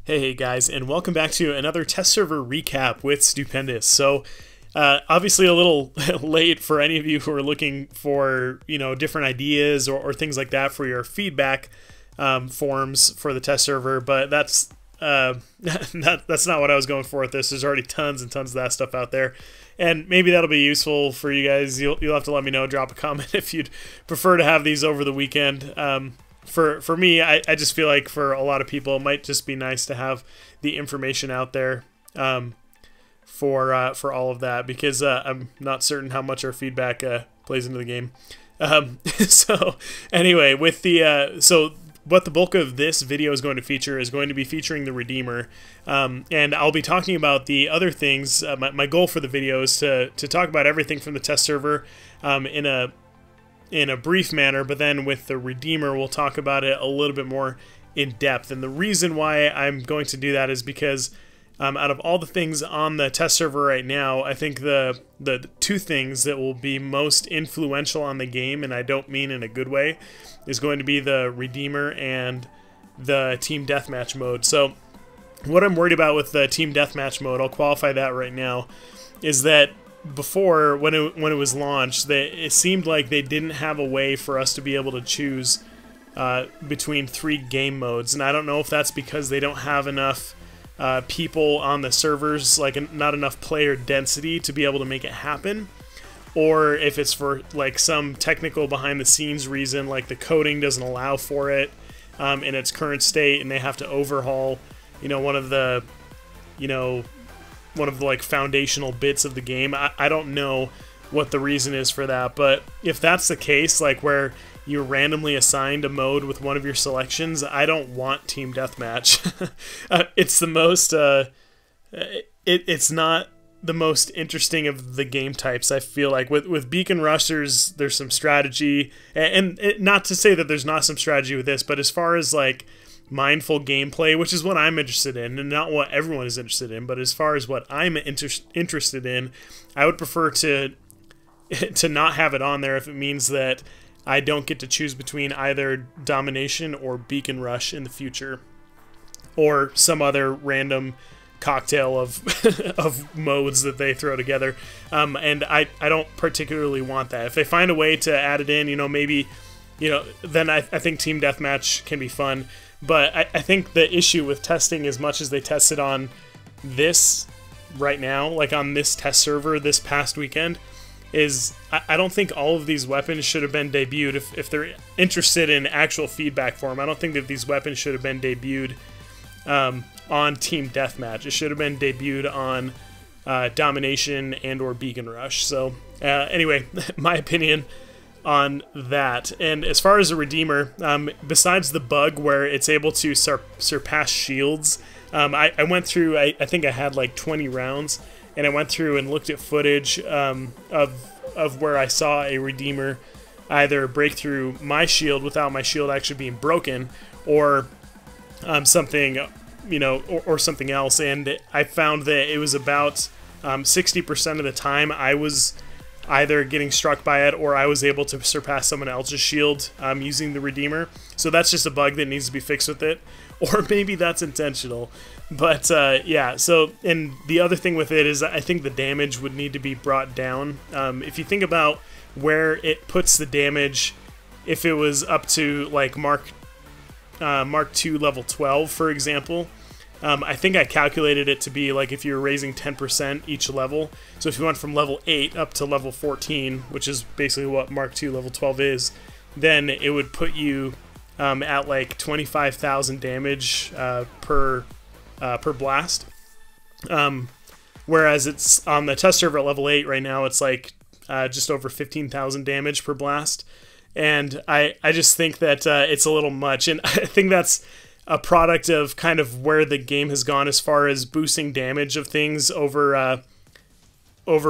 Hey guys, and welcome back to another test server recap with Pendous. So, obviously a little late for any of you who are looking for, different ideas or things like that for your feedback forms for the test server, but that's that's not what I was going for with this. There's already tons and tons of that stuff out there, and maybe that'll be useful for you guys. You'll have to let me know, drop a comment if you'd prefer to have these over the weekend. For me, I just feel like for a lot of people, it might just be nice to have the information out there for all of that, because I'm not certain how much our feedback plays into the game. So anyway, with the so what the bulk of this video is going to feature is going to be featuring the Redeemer, and I'll be talking about the other things. My goal for the video is to talk about everything from the test server in a brief manner, but then with the Redeemer, we'll talk about it a little bit more in depth. And the reason why I'm going to do that is because out of all the things on the test server right now, I think the two things that will be most influential on the game, and I don't mean in a good way, is going to be the Redeemer and the Team Deathmatch mode. So what I'm worried about with the Team Deathmatch mode, I'll qualify that right now, is that before, when it was launched, it seemed like they didn't have a way for us to be able to choose between 3 game modes, and I don't know if that's because they don't have enough people on the servers, like not enough player density to be able to make it happen, or if it's for like some technical behind the scenes reason, like the coding doesn't allow for it in its current state, and they have to overhaul, one of the like foundational bits of the game. I don't know what the reason is for that, but if that's the case, like where you're randomly assigned a mode with one of your selections, I don't want Team Deathmatch. It's the most it's not the most interesting of the game types. I feel like with Beacon Rush, there's some strategy, and not to say that there's not some strategy with this, but as far as like mindful gameplay, which is what I'm interested in, and not what everyone is interested in, but as far as what I'm interested in, I would prefer to not have it on there if it means that I don't get to choose between either Domination or Beacon Rush in the future, or some other random cocktail of of modes that they throw together. And I don't particularly want that. If they find a way to add it in, maybe, then I think Team Deathmatch can be fun. But I think the issue with testing, as much as they tested on this right now, like on this test server this past weekend, is I don't think all of these weapons should have been debuted. If they're interested in actual feedback form, I don't think that these weapons should have been debuted on Team Deathmatch. It should have been debuted on Domination and or Beacon Rush. So anyway, my opinion on that. And as far as the Redeemer, besides the bug where it's able to surpass shields, I went through, I think I had like 20 rounds, and I went through and looked at footage of where I saw a Redeemer either break through my shield without my shield actually being broken, or something, or something else. And I found that it was about 60% of the time I was either getting struck by it, or I was able to surpass someone else's shield using the Redeemer. So that's just a bug that needs to be fixed with it, or maybe that's intentional. But yeah, so, and the other thing with it is I think the damage would need to be brought down. If you think about where it puts the damage, if it was up to like Mark II level 12, for example, I think I calculated it to be like if you're raising 10% each level. So if you went from level 8 up to level 14, which is basically what Mark II level 12 is, then it would put you at like 25,000 damage per blast. Whereas it's on the test server at level 8 right now, it's like just over 15,000 damage per blast. And I just think that it's a little much, and I think that's a product of kind of where the game has gone as far as boosting damage of things over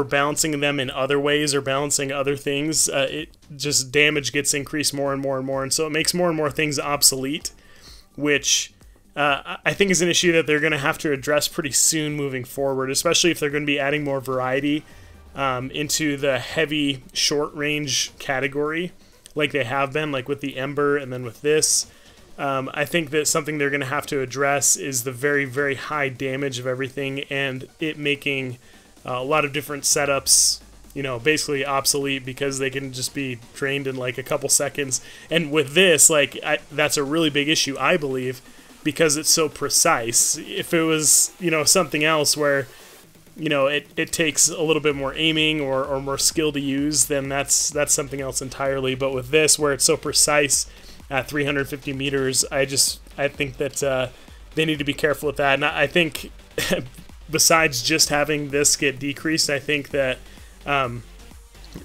balancing them in other ways or balancing other things. It just, damage gets increased more and more and more, and so it makes more and more things obsolete, which I think is an issue that they're going to have to address pretty soon moving forward, especially if they're going to be adding more variety into the heavy short range category like they have been, like with the Ember and then with this. I think that something they're going to have to address is the very, very high damage of everything, and it making a lot of different setups, you know, basically obsolete because they can just be drained in like a couple seconds. And with this, like, that's a really big issue, I believe, because it's so precise. If it was, you know, something else where, you know, it takes a little bit more aiming or more skill to use, then that's something else entirely. But with this, where it's so precise at 350 meters, I think that they need to be careful with that. And I think besides just having this get decreased, I think that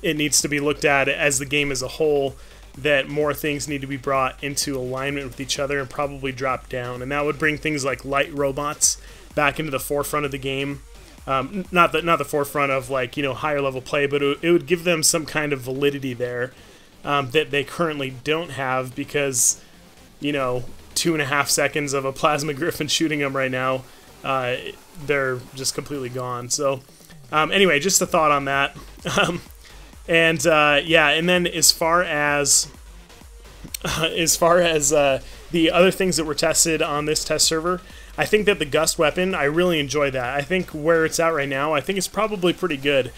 it needs to be looked at as the game as a whole, that more things need to be brought into alignment with each other and probably drop down. And that would bring things like light robots back into the forefront of the game. Not the forefront of, like, you know, higher level play, but it would give them some kind of validity there that they currently don't have, because, you know, 2.5 seconds of a plasma griffin shooting them right now, they're just completely gone. So anyway, just a thought on that. Yeah, and then as far as the other things that were tested on this test server, I think that the Gust weapon, I really enjoy that. I think where it's at right now, I think it's probably pretty good.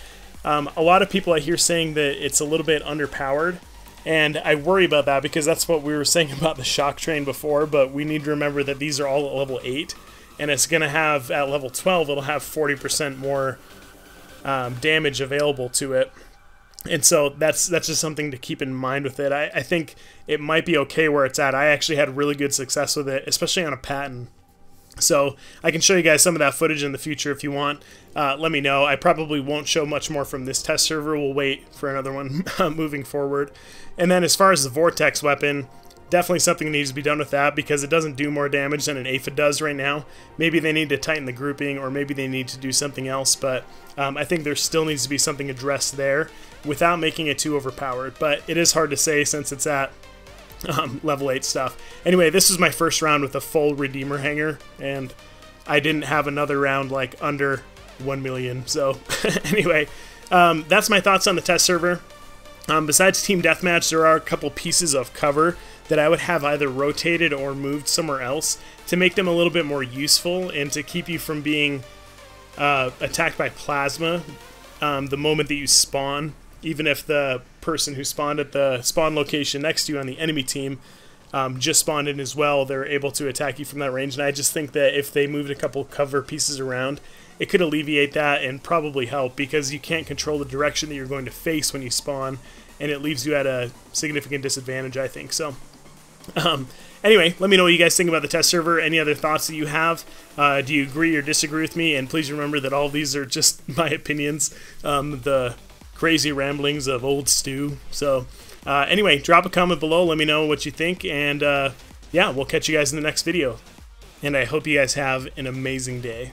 A lot of people I hear saying that it's a little bit underpowered, and I worry about that because that's what we were saying about the shock train before, but we need to remember that these are all at level 8, and it's going to have, at level 12, it'll have 40% more damage available to it. And so that's just something to keep in mind with it. I think it might be okay where it's at. I actually had really good success with it, especially on a patent. So I can show you guys some of that footage in the future if you want. Let me know. I probably won't show much more from this test server. We'll wait for another one moving forward. And then as far as the Vortex weapon, definitely something needs to be done with that because it doesn't do more damage than an aphid does right now. Maybe they need to tighten the grouping, or maybe they need to do something else, but I think there still needs to be something addressed there without making it too overpowered. But it is hard to say since it's at level 8 stuff. Anyway, this was my first round with a full Redeemer hanger, and I didn't have another round like under 1 million. So anyway, that's my thoughts on the test server. Besides Team Deathmatch, there are a couple pieces of cover that I would have either rotated or moved somewhere else to make them a little bit more useful and to keep you from being attacked by plasma the moment that you spawn. Even if the person who spawned at the spawn location next to you on the enemy team just spawned in as well, they're able to attack you from that range. And I just think that if they moved a couple cover pieces around, it could alleviate that and probably help, because you can't control the direction that you're going to face when you spawn, and it leaves you at a significant disadvantage, I think. So anyway, let me know what you guys think about the test server. Any other thoughts that you have? Do you agree or disagree with me? And please remember that all of these are just my opinions, the crazy ramblings of old Stu. So anyway, drop a comment below, let me know what you think, and yeah, we'll catch you guys in the next video. And I hope you guys have an amazing day.